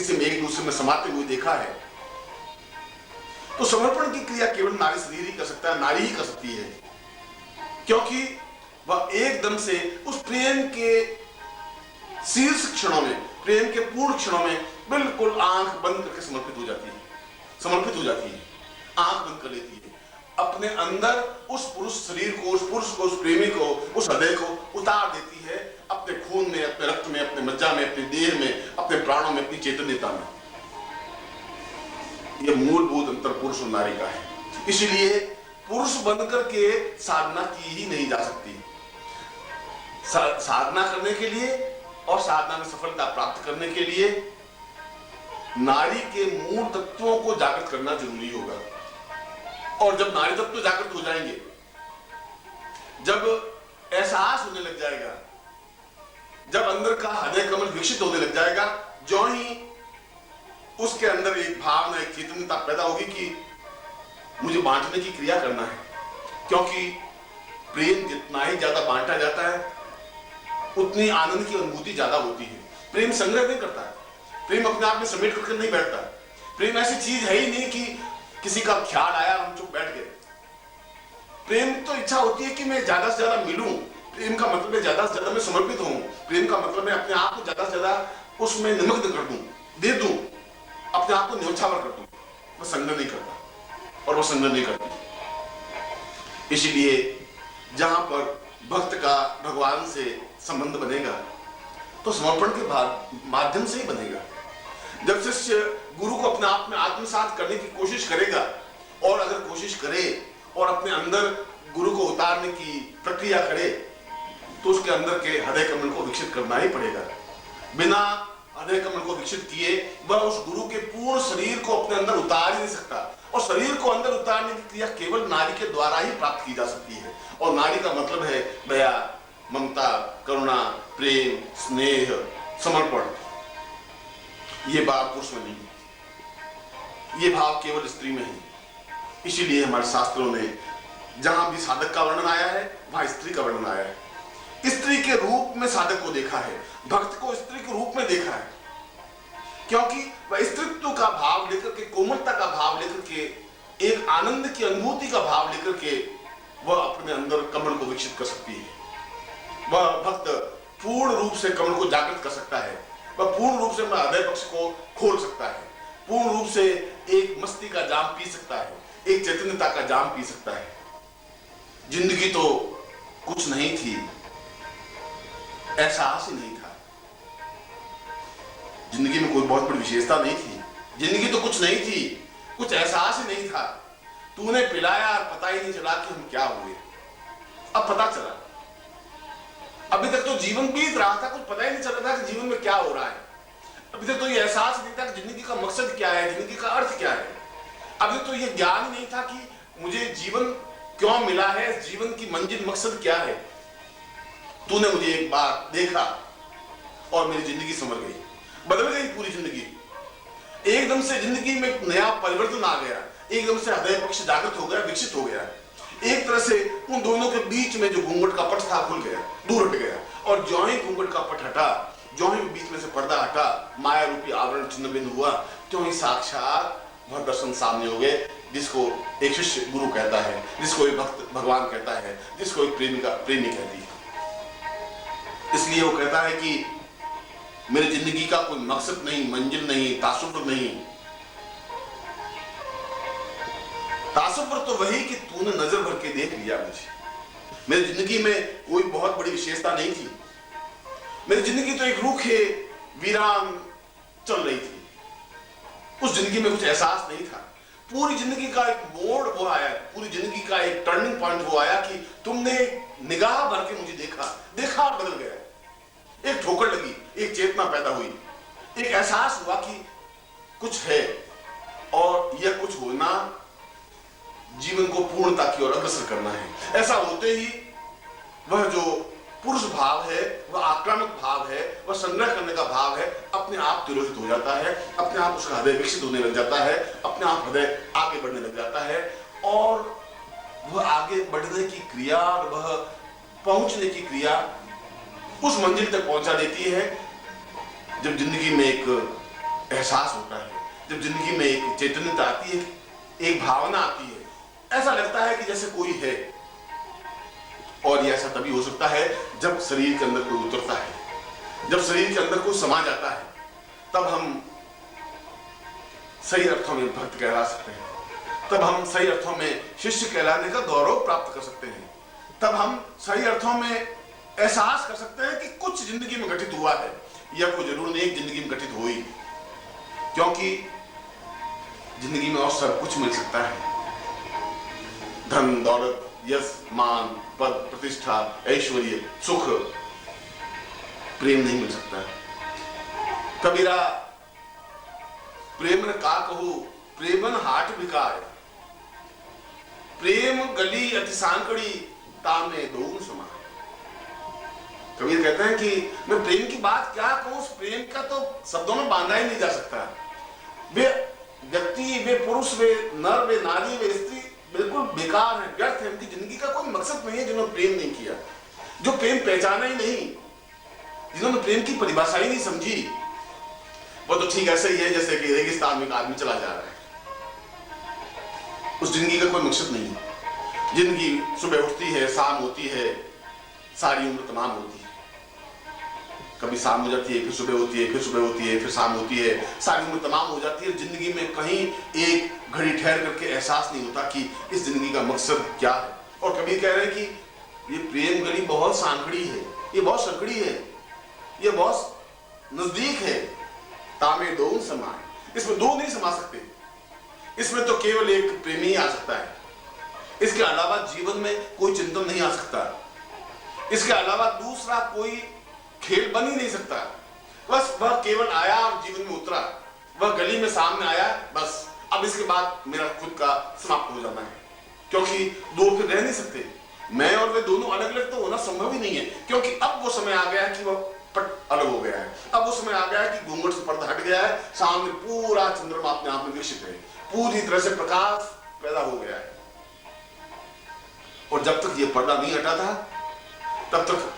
किसी में एक दूसरे में समाते हुए देखा है, तो समर्पण की क्रिया केवल नारी शरीर ही कर सकता है, नारी ही कर सकती है, क्योंकि वह एकदम से उस प्रेम के शीर्ष क्षणों में, प्रेम के पूर्ण क्षणों में बिल्कुल आंख बंद करके समर्पित हो जाती है, आंख बंद कर लेती है, अपने अंदर उस पुरुष शरीर को, उस पुरुष को, उस प्रेमी को, उस हृदय को उतार देती है अपने खून में, अपने रक्त में, अपने मज्जा में, अपने देह में, अपने प्राणों में, अपनी चैतन्यता में। यह मूलभूत अंतर पुरुष और नारी का है। इसलिए पुरुष बनकर के साधना की ही नहीं जा सकती। साधना करने के लिए और साधना में सफलता प्राप्त करने के लिए नारी के मूल तत्वों को जागृत करना जरूरी होगा। और जब नारी तत्व जागृत हो जाएंगे, जब एहसास होने लग जाएगा, जब अंदर का हृदय कमल विकसित होने लग जाएगा, जो ही उसके अंदर एक भावना, एक चेतनता पैदा होगी कि मुझे बांटने की क्रिया करना है, क्योंकि प्रेम जितना ही ज्यादा बांटा जाता है उतनी आनंद की अनुभूति ज्यादा होती है। प्रेम संग्रह नहीं करता है, प्रेम अपने आप में समेट करके नहीं बैठता। प्रेम ऐसी चीज है ही नहीं कि किसी का ख्याल आया हम चुप बैठ गए। प्रेम तो इच्छा होती है कि मैं ज्यादा से ज्यादा मिलूं। प्रेम का मतलब है ज्यादा से ज्यादा मैं समर्पित हूं। प्रेम का मतलब है अपने आप को ज्यादा से ज्यादा उसमें निमग्न कर दूं, दे दूं, अपने आप को न्योछावर कर दूं। वह संग्रह नहीं करता और वह संग्रह नहीं करती। इसलिए जहां पर भक्त का भगवान से संबंध बनेगा तो समर्पण के माध्यम से ही बनेगा। जब शिष्य गुरु को अपने आप में आत्मसात करने की कोशिश करेगा, और अगर कोशिश करे और अपने अंदर गुरु को उतारने की प्रक्रिया करे, तो उसके अंदर के हृदय कमल को विकसित करना ही पड़ेगा। बिना हृदय कमल को विकसित किए वह उस गुरु के पूर्ण शरीर को अपने अंदर उतार ही नहीं सकता। और शरीर को अंदर उतारने की क्रिया केवल नारी के द्वारा ही प्राप्त की जा सकती है। और नारी का मतलब है दया, ममता, करुणा, प्रेम, स्नेह, समर्पण। ये भाव पुरुष में नहीं है, ये भाव केवल स्त्री में है। इसीलिए हमारे शास्त्रों में जहां भी साधक का वर्णन आया है वहां स्त्री का वर्णन आया है। स्त्री के रूप में साधक को देखा है, भक्त को स्त्री के रूप में देखा है, क्योंकि वह स्त्रीत्व का भाव लेकर के, कोमलता का भाव लेकर के, एक आनंद की अनुभूति का भाव लेकर के वह अपने अंदर कमल को विकसित कर सकती है। वह भक्त पूर्ण रूप से कमल को जागृत कर सकता है, वह पूर्ण रूप से हृदय पक्ष को खोल सकता है, पूर्ण रूप से एक मस्ती का जाम पी सकता है, एक चैतन्यता का जाम पी सकता है। जिंदगी तो कुछ नहीं थी, एहसास ही नहीं था। जिंदगी में कोई बहुत बड़ी विशेषता नहीं थी, जिंदगी तो कुछ नहीं थी, कुछ एहसास ही नहीं था। तूने पिलाया और पता ही नहीं चला कि हम क्या हुए। अब पता चला। अभी तक तो जीवन बीत रहा था, कुछ पता ही नहीं चल रहा था कि जीवन में क्या हो रहा है। अभी तक तो ये एहसास नहीं था कि जिंदगी का मकसद क्या है, जिंदगी का अर्थ क्या है। अभी तो ये ज्ञान नहीं था कि मुझे जीवन क्यों मिला है, जीवन की मंजिल मकसद क्या है। तूने मुझे एक बार देखा और मेरी जिंदगी संवर गई, बदल गई पूरी जिंदगी। एकदम से जिंदगी में एक नया परिवर्तन आ गया, एकदम से हृदय पक्ष जागृत हो गया, विकसित हो गया। एक तरह से उन दोनों के बीच में जो घूंघट का पट था खुल गया, दूर हट गया। और जो ही घूंघट का पट हटा, जो ही बीच में से पर्दा हटा, माया रूपी आवरण छिन्न भिन्न हुआ, त्यों ही साक्षात वह दर्शन सामने हो गए, जिसको एक शिष्य गुरु कहता है, जिसको एक भक्त भगवान कहता है, जिसको एक प्रेमी कहती है। इसलिए वो कहता है कि मेरी जिंदगी का कोई मकसद नहीं, मंजिल नहीं, तासुव्र नहीं। तासुव्र तो वही कि तूने नजर भर के देख लिया मुझे। मेरी जिंदगी में कोई बहुत बड़ी विशेषता नहीं थी। मेरी जिंदगी तो एक रूखे वीरान चल रही थी। उस जिंदगी में कुछ एहसास नहीं था। पूरी जिंदगी का एक मोड़ वो आया, पूरी जिंदगी का एक टर्निंग पॉइंट वो आया कि तुमने निगाह भर के मुझे देखा और बदल गया। एक ठोकर लगी, एक चेतना पैदा हुई, एक एहसास हुआ कि कुछ है और यह कुछ होना जीवन को पूर्णता की ओर अग्रसर करना है। ऐसा होते ही वह जो पुरुष भाव है, वह आक्रामक भाव है, वह संग्रह करने का भाव है, अपने आप तिरोहित हो जाता है, अपने आप उसका हृदय विकसित होने लग जाता है, अपने आप हृदय आगे बढ़ने लग जाता है। और वह आगे बढ़ने की क्रिया, वह पहुंचने की क्रिया उस मंजिल तक पहुंचा देती है जब जिंदगी में एक एहसास होता है, जब जिंदगी में एक चैतन्यता आती है, एक भावना आती है, ऐसा लगता है कि जैसे कोई है। और ये ऐसा तभी हो सकता है जब शरीर के अंदर कोई उतरता है, जब शरीर के अंदर कोई समा जाता है, तब हम सही अर्थों में भक्त कहला सकते हैं, तब हम सही अर्थों में शिष्य कहलाने का गौरव प्राप्त कर सकते हैं, तब हम सही अर्थों में एहसास कर सकते हैं कि कुछ जिंदगी में घटित हुआ है, या कोई जरूर नहीं जिंदगी में घटित हुई, क्योंकि जिंदगी में और सब कुछ मिल सकता है। धन दौलत, यश मान, पद प्रतिष्ठा, ऐश्वर्य, सुख, प्रेम नहीं मिल सकता। कबीरा प्रेम का कहू प्रेमन हाट बिकाय, प्रेम गली अति सांकड़ी तामे दोन समा। कबीर कहते हैं कि मैं प्रेम की बात क्या कहूं, उस प्रेम का तो शब्दों में बांधा ही नहीं जा सकता। वे व्यक्ति, वे पुरुष, वे नर, वे नारी, वे स्त्री बिल्कुल बेकार है, व्यर्थ है, उनकी जिंदगी का कोई मकसद नहीं है जिन्होंने प्रेम नहीं किया, जो प्रेम पहचाना ही नहीं, जिन्होंने प्रेम की परिभाषा ही नहीं समझी। वो तो ठीक ऐसे ही है जैसे कि रेगिस्तान में एक आदमी चला जा रहा है, उस जिंदगी का कोई मकसद नहीं है। जिंदगी सुबह उठती है, शाम होती है, सारी उम्र तमाम होती है, कभी शाम हो जाती है, फिर सुबह होती है, फिर सुबह होती है, फिर शाम होती है, सारी उम्र तमाम हो जाती है। जिंदगी में कहीं एक घड़ी ठहर करके एहसास नहीं होता कि इस जिंदगी का मकसद क्या है। और कभी कह रहे हैं कि ये प्रेम गली बहुत सांकड़ी है, ये बहुत संकड़ी है, ये बहुत नजदीक है, तामे दो समाए, इसमें दो नहीं समा सकते, इसमें तो केवल एक प्रेमी ही आ सकता है, इसके अलावा जीवन में कोई चिंतन नहीं आ सकता, इसके अलावा दूसरा कोई खेल बन ही नहीं सकता। बस वह केवल आया और जीवन में उतरा, वह गली में सामने आया, बस अब इसके बाद मेरा खुद का समाप्त हो जाना है, क्योंकि दो फिर रह नहीं सकते, मैं और वे दोनों अलग अलग तो होना संभव ही नहीं है, क्योंकि अब वो समय आ गया कि वह पट अलग हो गया है, अब वो समय आ गया है कि घूंघट से पर्दा हट गया है, सामने पूरा चंद्रमा अपने आप में विकसित है, पूरी तरह से प्रकाश पैदा हो गया है। और जब तक ये पर्दा नहीं हटा था, तब तक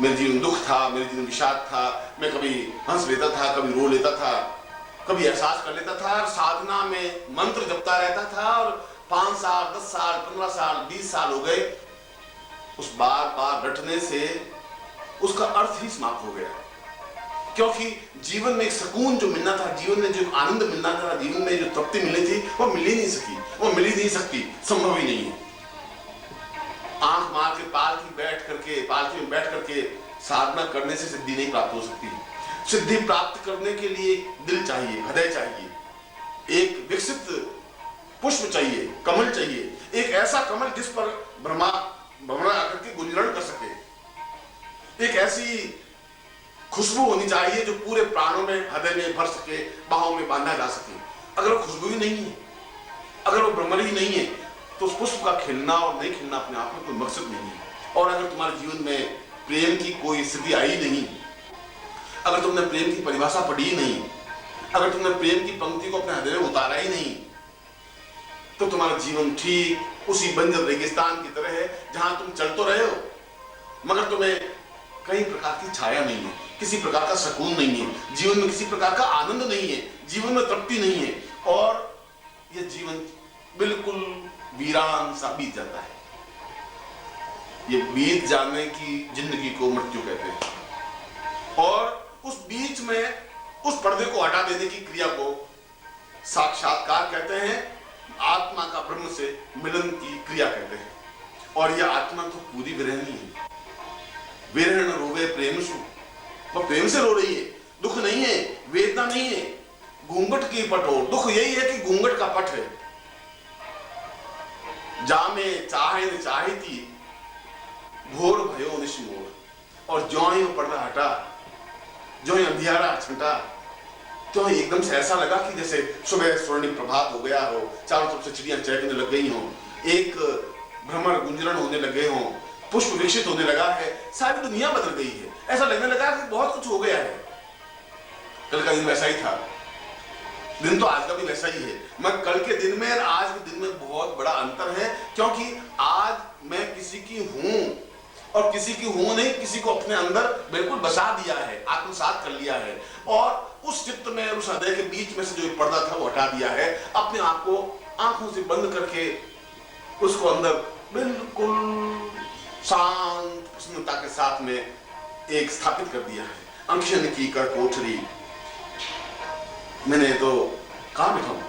मेरे जीवन दुख था, मेरे जीवन विषाद था, मैं कभी हंस लेता था, कभी रो लेता था, कभी एहसास कर लेता था, साधना में मंत्र जपता रहता था, और 5 साल 10 साल 15 साल 20 साल हो गए, उस बार बार रटने से उसका अर्थ ही समाप्त हो गया, क्योंकि जीवन में एक सुकून जो मिलना था, जीवन में जो आनंद मिलना था, जीवन में जो तृप्ति मिलनी थी, वो मिल ही नहीं सकी, वो मिल ही नहीं सकती, संभव ही नहीं है। आंख मार के पालकी में बैठ करके साधना करने से सिद्धि नहीं प्राप्त हो सकती। सिद्धि प्राप्त करने के लिए दिल चाहिए, हृदय चाहिए, एक विकसित पुष्प चाहिए, कमल चाहिए, एक ऐसा कमल जिस पर भ्रमरा करके गुंजरण कर सके, एक ऐसी खुशबू होनी चाहिए जो पूरे प्राणों में, हृदय में भर सके, बाहों में बांधा जा सके। अगर वो खुशबू ही नहीं है, अगर वो भ्रमर ही नहीं है, तो उस पुष्प का खिलना और नहीं खिलना अपने आप में कोई मकसद नहीं है। और अगर तुम्हारे जीवन में प्रेम की कोई स्थिति आई नहीं, अगर तुमने प्रेम की परिभाषा पढ़ी ही नहीं, अगर तुमने प्रेम की पंक्ति को अपने हृदय में उतारा ही नहीं, तो तुम्हारा जीवन ठीक उसी बंजर रेगिस्तान की तरह है, जहां तुम चल तो रहे हो, मगर तुम्हें कई प्रकार की छाया नहीं है, किसी प्रकार का सुकून नहीं है, जीवन में किसी प्रकार का आनंद नहीं है, जीवन में तृप्ति नहीं है, और यह जीवन बिल्कुल वीरान सा बीत जाता है। ये बीत जाने की जिंदगी को मृत्यु कहते हैं, और उस बीच में उस पर्दे को हटा देने की क्रिया को साक्षात्कार कहते हैं, आत्मा का ब्रह्म से मिलन की क्रिया कहते हैं। और यह आत्मा तो पूरी विरहणी है, विरहण रोवे प्रेम सु, वो प्रेम से रो रही है, दुख नहीं है, वेदना नहीं है, घूंघट की पट हो, दुख यही है कि घूंघट का पट है। जामे चाहे न चाही थी घोर भयो निशमोर, और ज्यों ही वो पर्दा हटा, ज्यों ही अंधियारा छंटा, तो एकदम से ऐसा लगा कि जैसे सुबह स्वर्णिम प्रभात हो गया हो, चारों तरफ से चिड़ियां चहकने लग गई हो, एक भ्रमर गुंजरण होने लगे हो, पुष्प विकसित होने लगा है, सारी दुनिया बदल गई है, ऐसा लगने लगा कि बहुत कुछ हो गया है। कल का दिन वैसा ही था, दिन तो आज का भी वैसा ही है, मगर कल के दिन में और आज के दिन में बहुत बड़ा अंतर है, क्योंकि आज मैं किसी की हूं और किसी की हूं नहीं, किसी को अपने अंदर बिल्कुल बसा दिया है, आत्मसात कर लिया है, और उस चित्त में और उस हृदय के बीच में से जो एक पर्दा था वो हटा दिया है। अपने आप को आंखों से बंद करके उसको अंदर बिल्कुल शांत प्रसन्नता के साथ में एक स्थापित कर दिया है। अंशन की कर कोठरी, मैंने तो कहां बिठाऊं,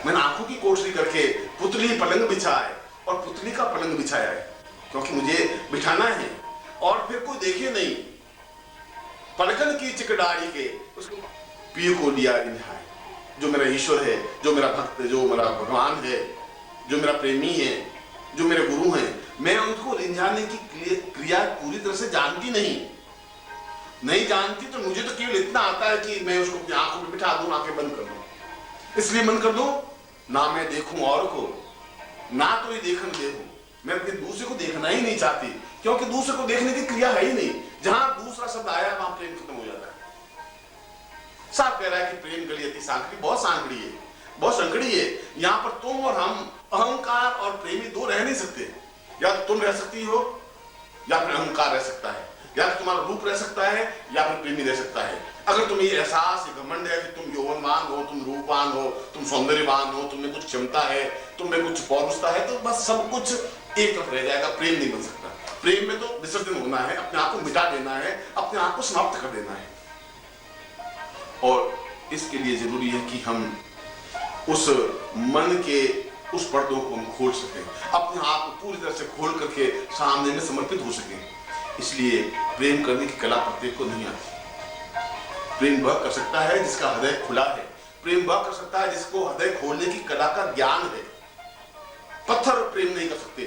मैंने आंखों की कोठरी करके पुतली पलंग बिछाए और पुतली का पलंग बिछाया है, क्योंकि मुझे बिठाना है और फिर कोई देखे नहीं। पलकन की चिकडारी के उसको पीर को लिया रिंझाए, जो मेरा ईश्वर है, जो मेरा भक्त है, जो मेरा भगवान है, जो मेरा प्रेमी है, जो मेरे गुरु हैं, मैं उनको रिंझाने की क्रिया पूरी तरह से जानती नहीं जानती, तो मुझे तो केवल इतना आता है कि मैं उसको अपनी आंखों में बिठा दूं, आंखें बंद कर दूं। इसलिए बंद कर दूं, ना मैं देखूं और को, ना तो ये देखने देखूं। मैं अपने दूसरे को देखना ही नहीं चाहती, क्योंकि दूसरे को देखने की क्रिया है ही नहीं। जहां दूसरा शब्द आया वहां प्रेम खत्म हो जाता है। साहब कह रहा है कि प्रेम गली अति सांकड़ी, बहुत सांकड़ी है, बहुत संकड़ी है। यहां पर तुम और हम, अहंकार और प्रेमी दो रह नहीं सकते। या तो तुम रह सकती हो या फिर अहंकार रह सकता है, या तो तुम्हारा रूप रह सकता है या फिर प्रेमी रह सकता है। अगर तुम्हें ये एहसास, ये घमंड है कि तुम यौवनवान हो, तुम रूपवान हो, तुम सौंदर्यवान हो, तुम्हें कुछ क्षमता है, तुम्हें कुछ पौरुषता है, तो बस सब कुछ एक तरफ रह जाएगा, प्रेम नहीं बन सकता। प्रेम में तो विसर्जन होना है, अपने आप को मिटा देना है, अपने आप को समाप्त कर देना है। और इसके लिए जरूरी है कि हम उस मन के उस पर्दों को हम खोल सकें, अपने आप को पूरी तरह से खोल करके सामने में समर्पित हो सकें। इसलिए प्रेम करने की कला प्रत्येक को नहीं आती। प्रेम वह कर सकता है जिसका हृदय खुला है, प्रेम वह कर सकता है जिसको हृदय खोलने की कला का ज्ञान है। पत्थर प्रेम नहीं कर सकते।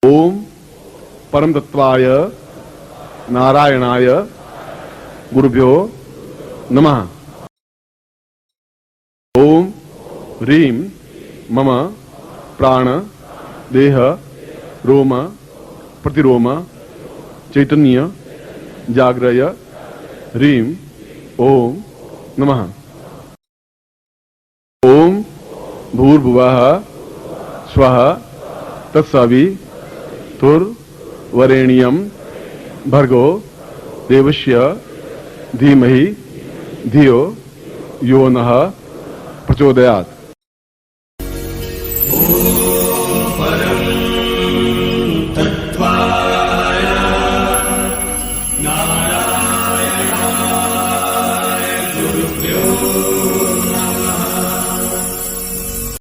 ओम परम तत्वाय नारायणाय गुरुभ्यो नमः। ओम ह्रीं मम प्राण देह रोम प्रतिरोम चैतन्य जाग्रय ह्रीं ओम नमः। ओम भूर्भुवः स्वः तत्सवितुर्वरेण्यं भर्गो देवस्य धीमहि धियो यो नः प्रचोदयात्।